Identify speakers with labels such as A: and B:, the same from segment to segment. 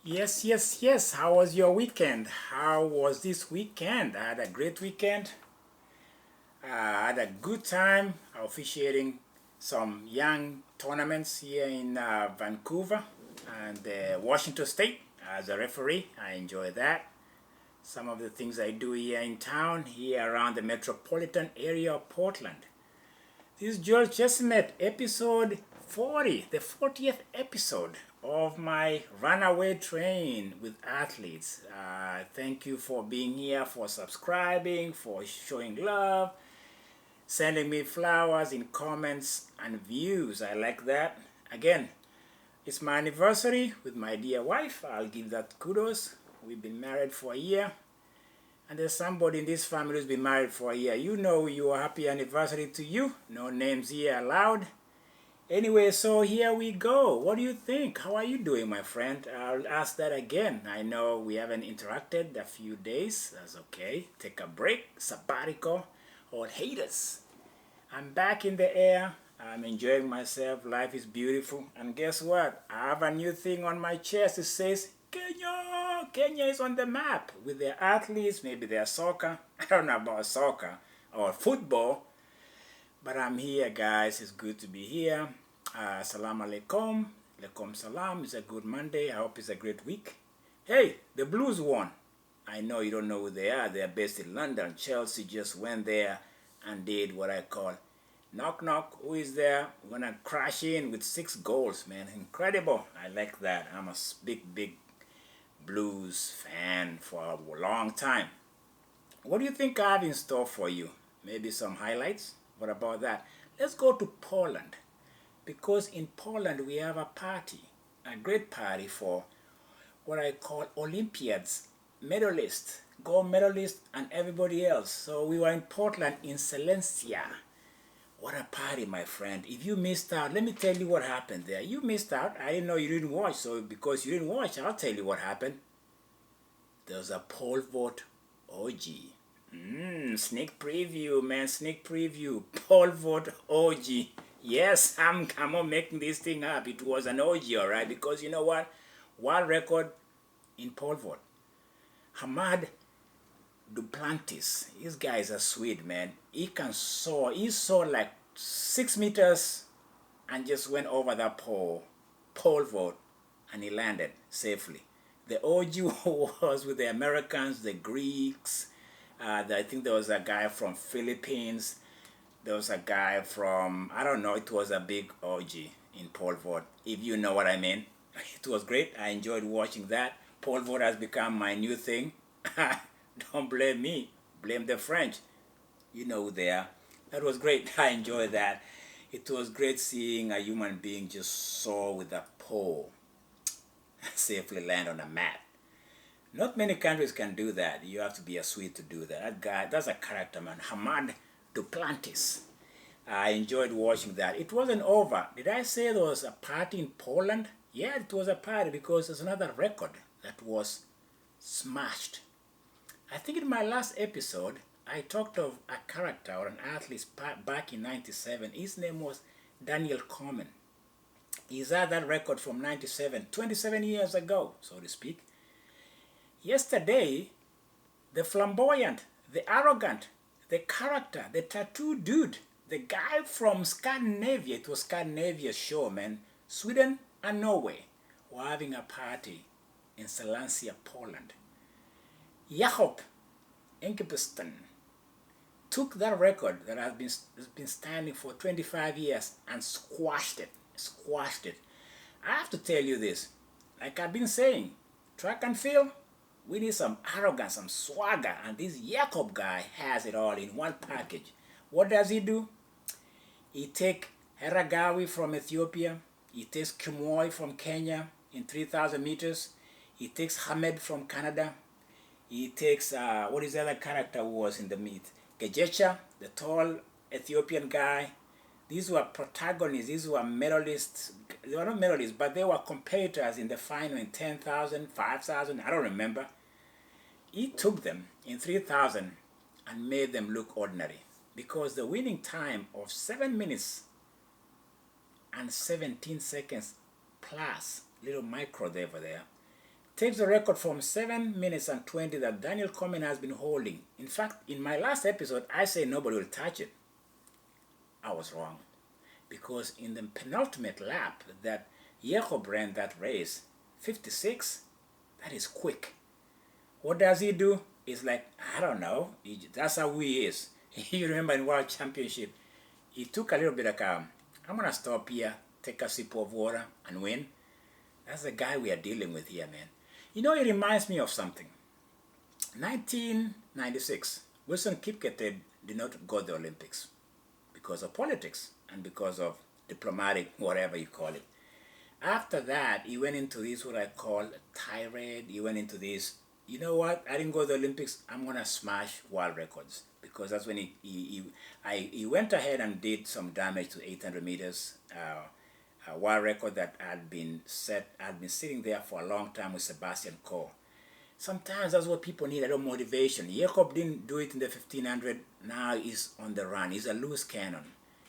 A: Yes, yes, yes. How was your weekend? How was this weekend? I had a great weekend. I had a good time officiating some young tournaments here in Vancouver and Washington State as a referee. I enjoy that. Some of the things I do here in town, here around the metropolitan area of Portland. This is George Chestnut, episode 40, the 40th episode of my runaway train with athletes. Thank you for being here, for subscribing, for showing love, sending me flowers in comments and views. I like that. Again, it's my anniversary with my dear wife. I'll give that kudos. We've been married for a year. And there's somebody in this family who's been married for a year. You know your happy anniversary to you. No names here allowed. Anyway, so here we go. What do you think? How are you doing, my friend? I'll ask that again. I know we haven't interacted a few days. That's okay. Take a break, sabbatical, or haters. I'm back in the air. I'm enjoying myself. Life is beautiful. And guess what? I have a new thing on my chest. It says, Kenya! Kenya is on the map with their athletes, maybe their soccer. I don't know about soccer or football. But I'm here, guys. It's good to be here. Salam alaikum. Alaikum salam. It's a good Monday. I hope it's a great week. Hey, the Blues won. I know you don't know who they are. They're based in London. Chelsea just went there and did what I call knock knock. Who is there? We're gonna crash in with 6 goals, man. Incredible. I like that. I'm a big Blues fan for a long time. What do you think I have in store for you? Maybe some highlights? What about that? Let's go to Poland. Because in Poland we have a party, a great party for what I call Olympiads, medalists, gold medalists, and everybody else. So we were in Portland in Silesia. What a party, my friend. If you missed out, let me tell you what happened there. You missed out. I didn't know you didn't watch. So because you didn't watch, I'll tell you what happened. There was a pole vault orgy. Sneak preview, man. Sneak preview. Pole vault orgy. Yes, I'm not making this thing up. It was an orgy, all right? Because you know what? World record in pole vault. Hamad Duplantis. This guy is a Swede, man. He saw like 6 meters and just went over that pole vault, and he landed safely. The orgy was with the Americans, the Greeks. I think there was a guy from Philippines. There was a guy from, I don't know, it was a big orgy in pole vault, if you know what I mean. It was great. I enjoyed watching that. Pole vault has become my new thing. Don't blame me. Blame the French. You know who they are. That was great. I enjoyed that. It was great seeing a human being just soar with a pole safely land on a mat. Not many countries can do that. You have to be a Swede to do that. That guy, that's a character, man. Hamad Duplantis. I enjoyed watching that. It wasn't over. Did I say there was a party in Poland? Yeah, it was a party because there's another record that was smashed. I think in my last episode, I talked of a character or an athlete back in 97. His name was Daniel Komen. He's had that record from 97, 27 years ago, so to speak. Yesterday, the flamboyant, the arrogant, the character, the tattoo dude, the guy from Scandinavia, it was Scandinavia's show, man. Sweden and Norway were having a party in Silesia, Poland. Jakob Ingebrigtsen took that record that has been standing for 25 years and squashed it. I have to tell you this. Like I've been saying, track and field, we need some arrogance, some swagger, and this Jakob guy has it all in one package. What does he do? He takes Heragawi from Ethiopia. He takes Kimoi from Kenya in 3,000 meters. He takes Hamed from Canada. He takes, what is the other character who was in the meet? Gejecha, the tall Ethiopian guy. These were protagonists. These were medalists. They were not medalists, but they were competitors in the final in 10,000, 5,000. I don't remember. He took them in 3,000 and made them look ordinary because the winning time of 7 minutes and 17 seconds plus, little micro there over there, takes the record from 7 minutes and 20 that Daniel Komen has been holding. In fact, in my last episode, I said nobody will touch it. I was wrong. Because in the penultimate lap that Jacob ran that race, 56, that is quick. What does he do? It's like, I don't know. That's how he is. You remember in World Championship, he took a little bit like, I'm going to stop here, take a sip of water, and win. That's the guy we are dealing with here, man. You know, it reminds me of something. 1996, Wilson Kipketer did not go to the Olympics because of politics and because of diplomatic, whatever you call it. After that, he went into this, what I call tirade. He went into this, you know what, I didn't go to the Olympics, I'm going to smash world records. Because that's when he went ahead and did some damage to 800 meters, a world record that had been sitting there for a long time with Sebastian Coe. Sometimes that's what people need, a little motivation. Jacob didn't do it in the 1500, now he's on the run. He's a loose cannon.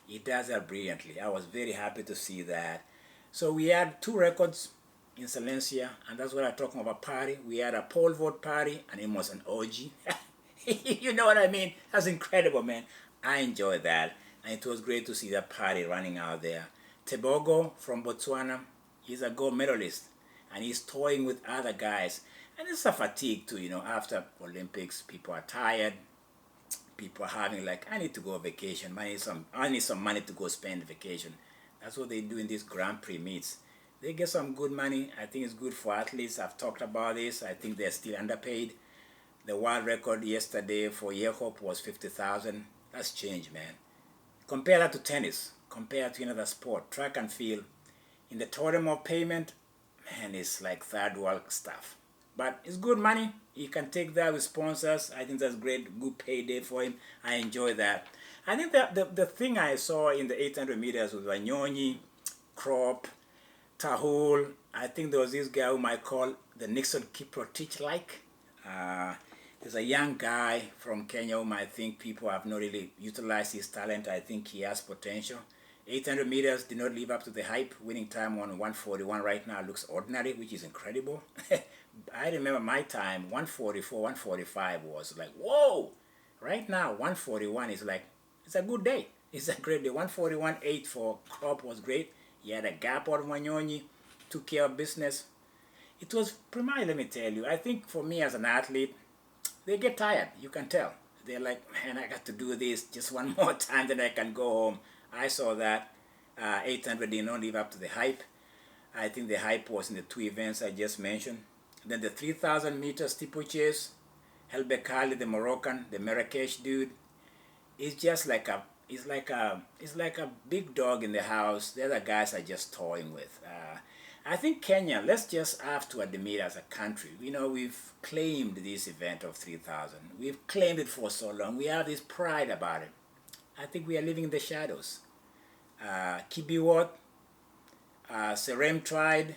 A: He does that brilliantly. I was very happy to see that. So we had 2 records in Silencia, and that's what I'm talking about party. We had a pole vault party, and it was an orgy. You know what I mean? That's incredible, man. I enjoyed that, and it was great to see that party running out there. Tebogo from Botswana, he's a gold medalist, and he's toying with other guys. And it's a fatigue too, you know, after Olympics, people are tired. People are having like, I need to go on vacation. I need some money to go spend vacation. That's what they do in these Grand Prix meets. They get some good money. I think it's good for athletes. I've talked about this. I think they're still underpaid. The world record yesterday for Jacob was 50,000. That's change, man. Compare that to tennis. Compare to another sport. Track and field. In the totem of payment, man, it's like third world stuff. But it's good money. He can take that with sponsors. I think that's great. Good payday for him. I enjoy that. I think that the thing I saw in the 800 meters was Wanyonyi, Krop, Tahul. I think there was this guy whom I call the Nixon Kiprotich-like. There's a young guy from Kenya whom I think people have not really utilized his talent. I think he has potential. 800 meters did not live up to the hype. Winning time on 141 right now looks ordinary, which is incredible. I remember my time, 144, 145 was like, whoa! Right now, 141 is like, it's a good day. It's a great day. 141.8 for Krop was great. He had a gap out of Wanyonyi, took care of business. It was primarily, let me tell you, I think for me as an athlete, they get tired. You can tell. They're like, man, I got to do this just one more time, then I can go home. I saw that 800 did not live up to the hype. I think the hype was in the 2 events I just mentioned. Then the 3,000 meter steeplechase, Helbekali, the Moroccan, the Marrakesh dude, is just like it's like a big dog in the house. The other guys are just toying with. I think Kenya, let's just have to admit as a country, you know, we've claimed this event of 3,000. We've claimed it for so long. We have this pride about it. I think we are living in the shadows. Kibiwot, Serem tried.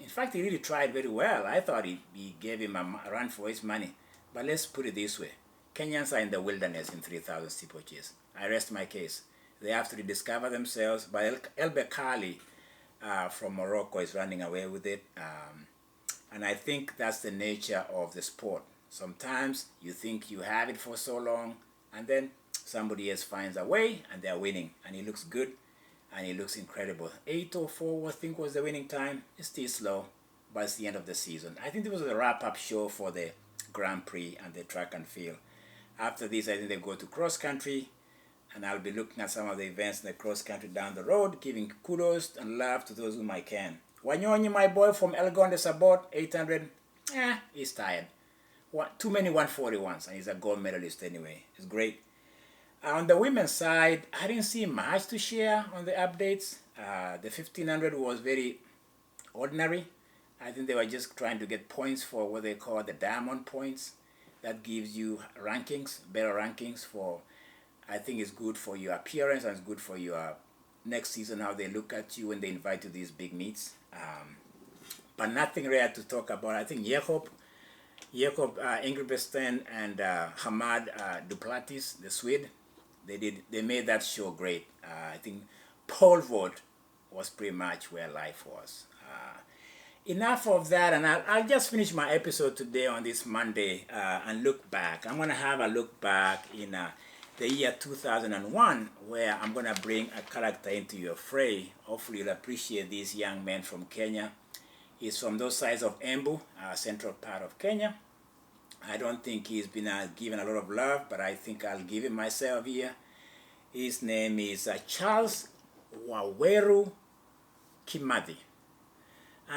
A: In fact, he really tried very well. I thought he gave him a run for his money. But let's put it this way. Kenyans are in the wilderness in 3,000 steeplechase. I rest my case. They have to rediscover themselves. But El Bekali from Morocco is running away with it. And I think that's the nature of the sport. Sometimes you think you have it for so long, and then somebody else finds a way, and they're winning. And it looks good, and it looks incredible. 8:04, I think, was the winning time. It's still slow, but it's the end of the season. I think this was a wrap-up show for the Grand Prix and the track and field. After this, I think they go to cross-country, and I'll be looking at some of the events in the cross-country down the road, giving kudos and love to those whom I can. Wanyonyi, my boy from Elgon de Sabot, 800, he's tired. Too many 141s, and he's a gold medalist anyway. It's great. On the women's side, I didn't see much to share on the updates. The 1500 was very ordinary. I think they were just trying to get points for what they call the diamond points. That gives you rankings, better rankings for, I think it's good for your appearance and it's good for your next season, how they look at you when they invite you to these big meets. But nothing rare to talk about. I think Jacob Ingebrigtsen and Hamad Duplatis, the Swede, they made that show great. I think pole vault was pretty much where life was. enough of that, and I'll just finish my episode today on this Monday and look back. I'm going to have a look back in the year 2001, where I'm going to bring a character into your fray. Hopefully you'll appreciate this young man from Kenya. He's from those sides of Embu, central part of Kenya. I don't think he's been given a lot of love, but I think I'll give him myself here. His name is Charles Waweru Kimathi.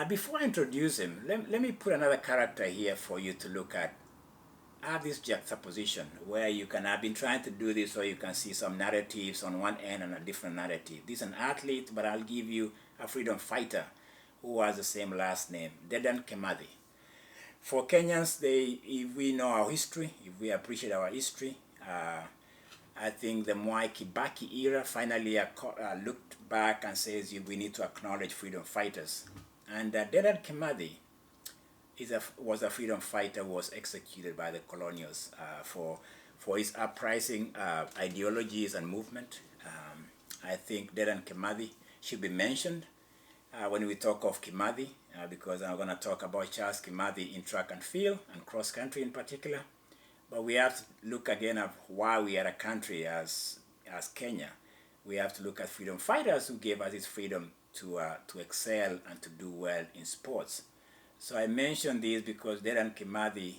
A: Before I introduce him, let me put another character here for you to look at. This juxtaposition where you can have been trying to do this, or you can see some narratives on one end and a different narrative. This is an athlete, but I'll give you a freedom fighter who has the same last name, Dedan Kimathi. For Kenyans, if we know our history, if we appreciate our history, I think the Mwai Kibaki era finally looked back and says we need to acknowledge freedom fighters. And Dedan Kimathi was a freedom fighter who was executed by the colonials for his uprising ideologies and movement. I think Dedan Kimathi should be mentioned when we talk of Kimathi, because I'm going to talk about Charles Kimathi in track and field and cross country in particular. But we have to look again at why we are a country as Kenya. We have to look at freedom fighters who gave us this freedom to excel and to do well in sports. So I mentioned this because Dedan Kimathi,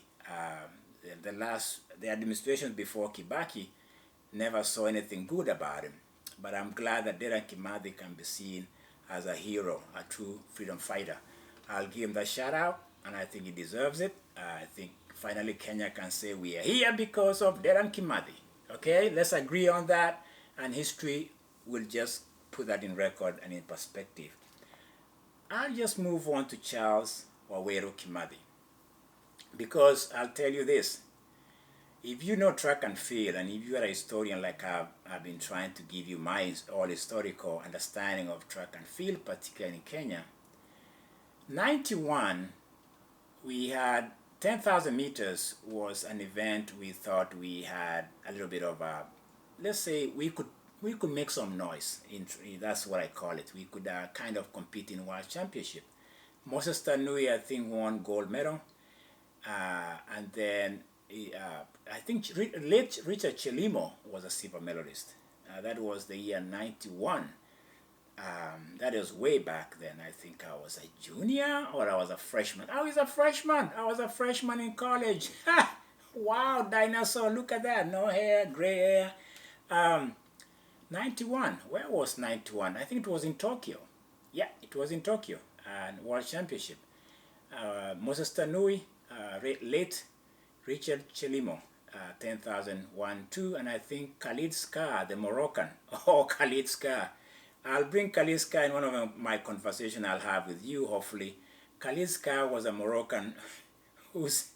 A: the administration before Kibaki never saw anything good about him. But I'm glad that Dedan Kimathi can be seen as a hero, a true freedom fighter. I'll give him that shout out, and I think he deserves it. I think finally Kenya can say we are here because of Dedan Kimathi. Okay, let's agree on that, and history will just put that in record and in perspective. I'll just move on to Charles Waweru Kimathi, because I'll tell you this: if you know track and field, and if you are a historian like I've been trying to give you my all historical understanding of track and field, particularly in Kenya, 91, we had 10,000 meters was an event we thought we had a little bit of a, let's say we could make some noise. That's what I call it. We could kind of compete in world championship. Moses Tanui, I think, won gold medal. And then I think late Richard Chelimo was a silver medalist. That was the year 91. That was way back then. I think I was a junior or I was a freshman. I was a freshman. I was a freshman in college. Wow, dinosaur, look at that. No hair, gray hair. 91. Where was 91? I think it was in Tokyo. Yeah, it was in Tokyo. World Championship. Moses Tanui, late Richard Chelimo, 10,001-2, and I think Khalid Skar, the Moroccan. Oh, Khalid Skar. I'll bring Khalid Skar in one of my conversations I'll have with you, hopefully. Khalid Skar was a Moroccan who's,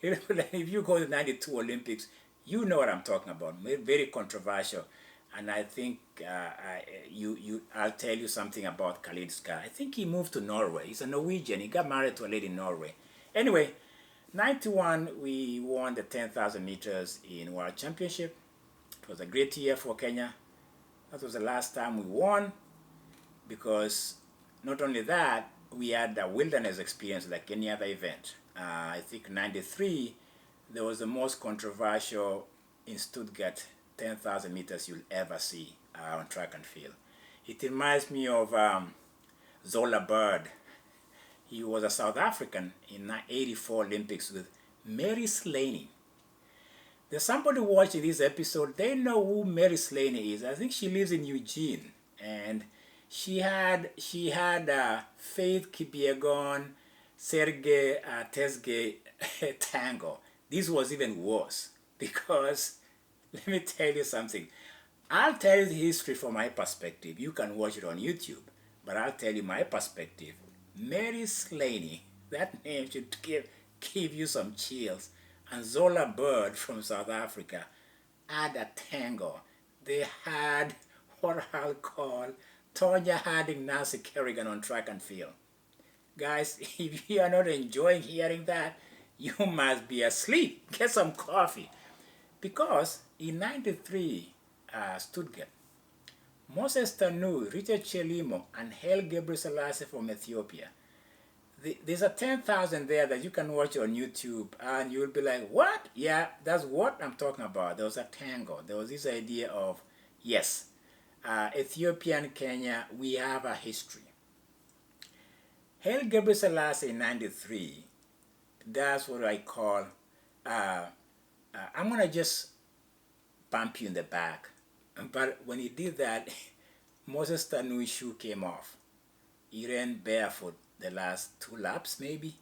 A: if you go to the 92 Olympics, you know what I'm talking about. Very controversial. And I think I'll tell you something about Khalid Skar. I think he moved to Norway. He's a Norwegian. He got married to a lady in Norway. Anyway, 91, we won the 10,000 meters in World Championship. It was a great year for Kenya. That was the last time we won, because not only that, we had a wilderness experience like any other event. I think 93, there was the most controversial in Stuttgart 10,000 meters you'll ever see on track and field. It reminds me of Zola Bird. He was a South African in 84 Olympics with Mary Slaney. There's somebody watching this episode, they know who Mary Slaney is. I think she lives in Eugene. And she had Faith Kipyegon, Sergei Tesge Tango. This was even worse, because let me tell you something. I'll tell you the history from my perspective. You can watch it on YouTube, but I'll tell you my perspective. Mary Slaney, that name should give you some chills. And Zola Bird from South Africa had a tango. They had what I'll call Tonya Harding, Nancy Kerrigan on track and field. Guys, if you are not enjoying hearing that, you must be asleep. Get some coffee. Because in 93, Stuttgart, Moses Tanui, Richard Chelimo, and Haile Gebrselassie from Ethiopia, there's a 10,000 there that you can watch on YouTube, and you'll be like, what? Yeah, that's what I'm talking about. There was a tango. There was this idea of, yes, Ethiopia and Kenya, we have a history. Haile Gebrselassie in 93, that's what I call, I'm going to just bump you in the back. But when he did that, Moses Tanui's shoe came off. He ran barefoot the last 2 laps, maybe,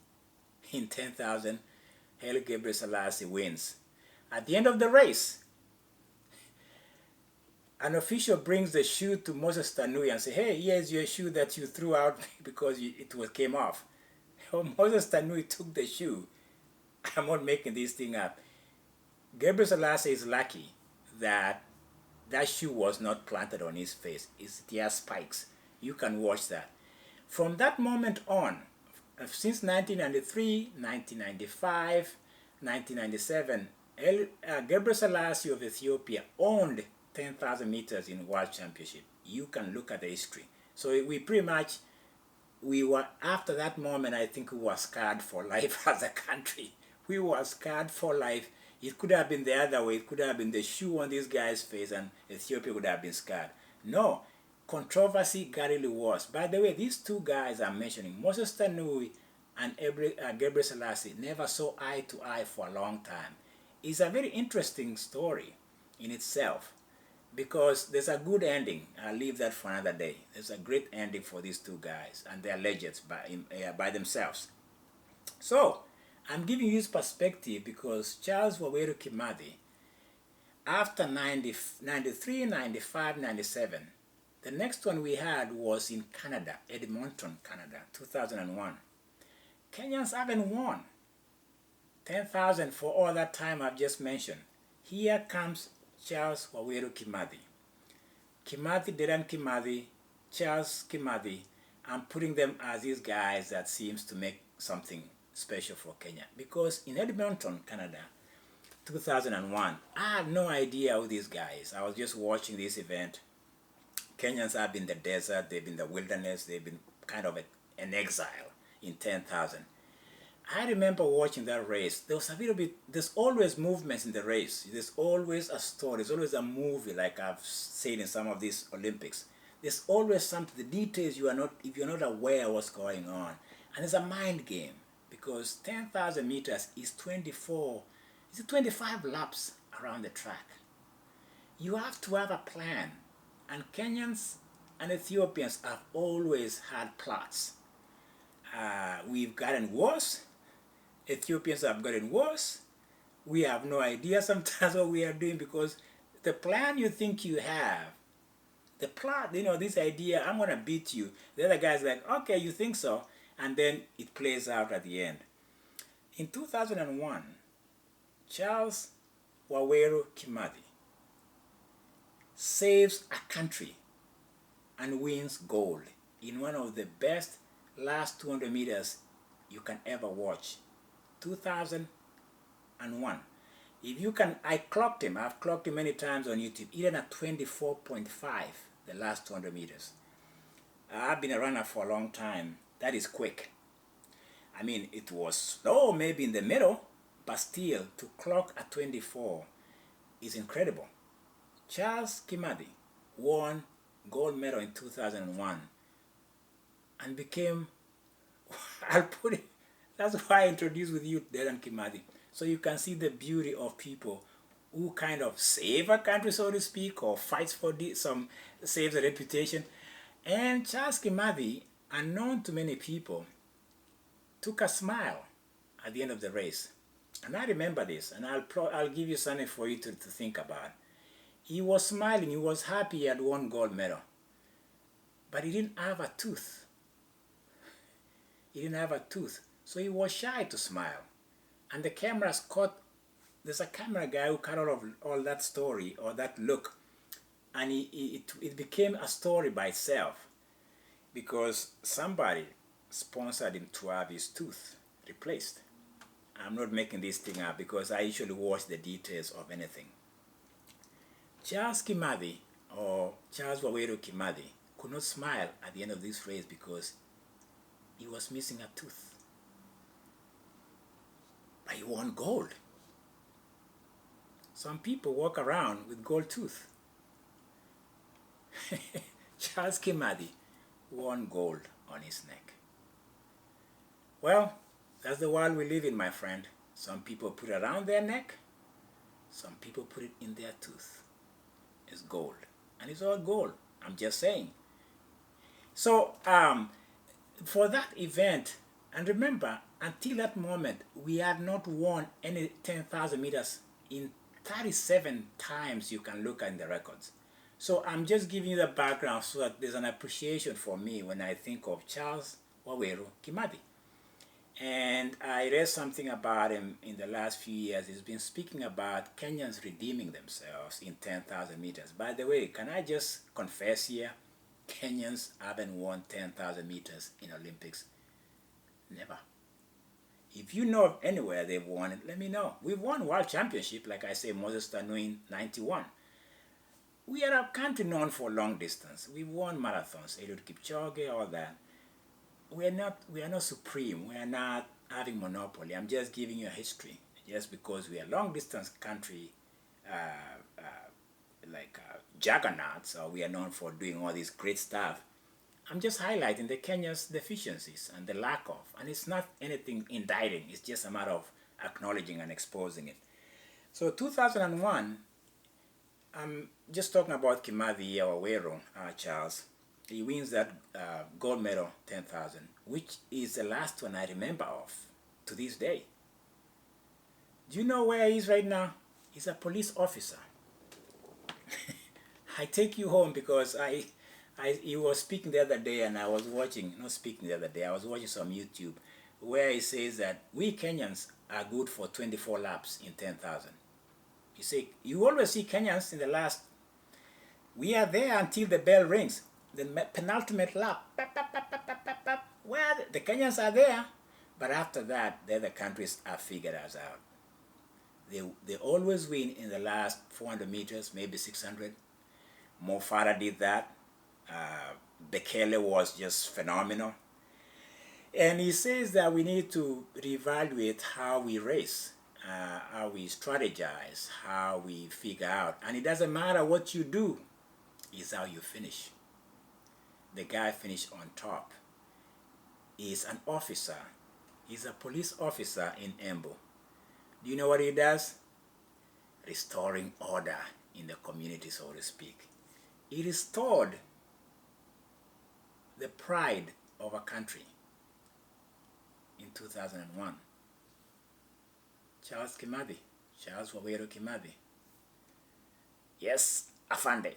A: in 10,000. Haile Gebrselassie wins. At the end of the race, an official brings the shoe to Moses Tanui and says, hey, here's your shoe that you threw out because it came off. So Moses Tanui took the shoe. I'm not making this thing up. Gebrselassie is lucky that that shoe was not planted on his face. It has spikes. You can watch that. From that moment on, since 1993, 1995, 1997, Gebrselassie of Ethiopia owned 10,000 meters in World Championship. You can look at the history. So we pretty much, we were, after that moment, I think we were scarred for life as a country. We were scarred for life. It could have been the other way. It could have been the shoe on this guy's face and Ethiopia would have been scarred. No, controversy got really worse. By the way, these two guys I'm mentioning, Moses Tanui and Gebrselassie, never saw eye to eye for a long time. It's a very interesting story in itself, because there's a good ending. I'll leave that for another day. There's a great ending for these two guys, and they're legends by themselves. So, I'm giving you this perspective because Charles Waweru Kimathi, after 93, 95, 97, the next one we had was in Canada, Edmonton, Canada, 2001. Kenyans haven't won 10,000 for all that time I've just mentioned. Here comes Charles Waweru Kimathi. Kimathi, Dedan Kimathi, Charles Kimathi. I'm putting them as these guys that seems to make something special for Kenya. Because in Edmonton, Canada, 2001, I had no idea who these guys. I was just watching this event. Kenyans have been in the desert, they've been in the wilderness, they've been kind of an exile in 10,000. I remember watching that race. There was a little bit, there's always movements in the race. There's always a story. There's always a movie, like I've said in some of these Olympics. There's always something, the details you are not, if you're not aware of what's going on. And it's a mind game, because 10,000 meters is 25 laps around the track. You have to have a plan. And Kenyans and Ethiopians have always had plots. We've gotten worse. Ethiopians have gotten worse. We have no idea sometimes what we are doing, because the plan you think you have, the plot, you know, this idea, I'm going to beat you. The other guy's like, okay, you think so. And then it plays out at the end. In 2001, Charles Waweru Kimathi saves a country and wins gold in one of the best last 200 meters you can ever watch. 2001. If you can, I clocked him. I've clocked him many times on YouTube. He ran at 24.5 the last 200 meters. I've been a runner for a long time. That is quick. I mean, it was slow maybe in the middle, but still to clock at 24 is incredible. Charles Kimathi won gold medal in 2001 and became, I'll put it, that's why I introduced with you Dedan Kimathi. So you can see the beauty of people who kind of save a country, so to speak, or fights for saves a reputation. And Charles Kimathi, unknown to many people, took a smile at the end of the race. And I remember this, and I'll give you something for you to think about. He was smiling, he was happy he had won gold medal. But he didn't have a tooth. He didn't have a tooth. So he was shy to smile. And the cameras caught, there's a camera guy who caught all that story, or that look. And it became a story by itself, because somebody sponsored him to have his tooth replaced. I'm not making this thing up, because I usually watch the details of anything. Charles Kimathi, or Charles Waweru Kimathi, could not smile at the end of this race because he was missing a tooth. But he won gold. Some people walk around with gold tooth. Charles Kimathi won gold on his neck. Well, that's the world we live in, my friend. Some people put it around their neck. Some people put it in their tooth. It's gold. And it's all gold. I'm just saying. So, for that event, and remember, until that moment, we had not won any 10,000 meters in 37 times you can look at the records. So I'm just giving you the background so that there's an appreciation for me when I think of Charles Waweru Kimathi. And I read something about him in the last few years. He's been speaking about Kenyans redeeming themselves in 10,000 meters. By the way, can I just confess here? Kenyans haven't won 10,000 meters in Olympics. Never. If you know of anywhere they've won it, let me know. We've won World Championship, like I say, Moses Tanu in 91. We are a country known for long distance. We've won marathons, Eliud Kipchoge, all that. We are not supreme. We are not having monopoly. I'm just giving you a history. Just because we are a long distance country, juggernauts, or we are known for doing all this great stuff. I'm just highlighting the Kenya's deficiencies and the lack of, and it's not anything indicting. It's just a matter of acknowledging and exposing it. So 2001, I'm just talking about Kimathi Waweru, Charles. He wins that gold medal 10,000, which is the last one I remember of to this day. Do you know where he is right now? He's a police officer. I take you home because he was speaking the other day, and I was watching, not speaking the other day, I was watching some YouTube where he says that we Kenyans are good for 24 laps in 10,000. You see, you always see Kenyans in the last, we are there until the bell rings, the penultimate lap, where the Kenyans are there, but after that, the other countries have figured us out. They always win in the last 400 meters, maybe 600. Mo Farah did that. Bekele was just phenomenal. And he says that we need to reevaluate how we race, how we strategize, how we figure out. And it doesn't matter what you do, it's how you finish. The guy finished on top. He's an officer. He's a police officer in Embu. Do you know what he does? Restoring order in the community, so to speak. He restored the pride of a country in 2001. Charles Kimathi, Charles Waweru Kimathi. Yes, Afande.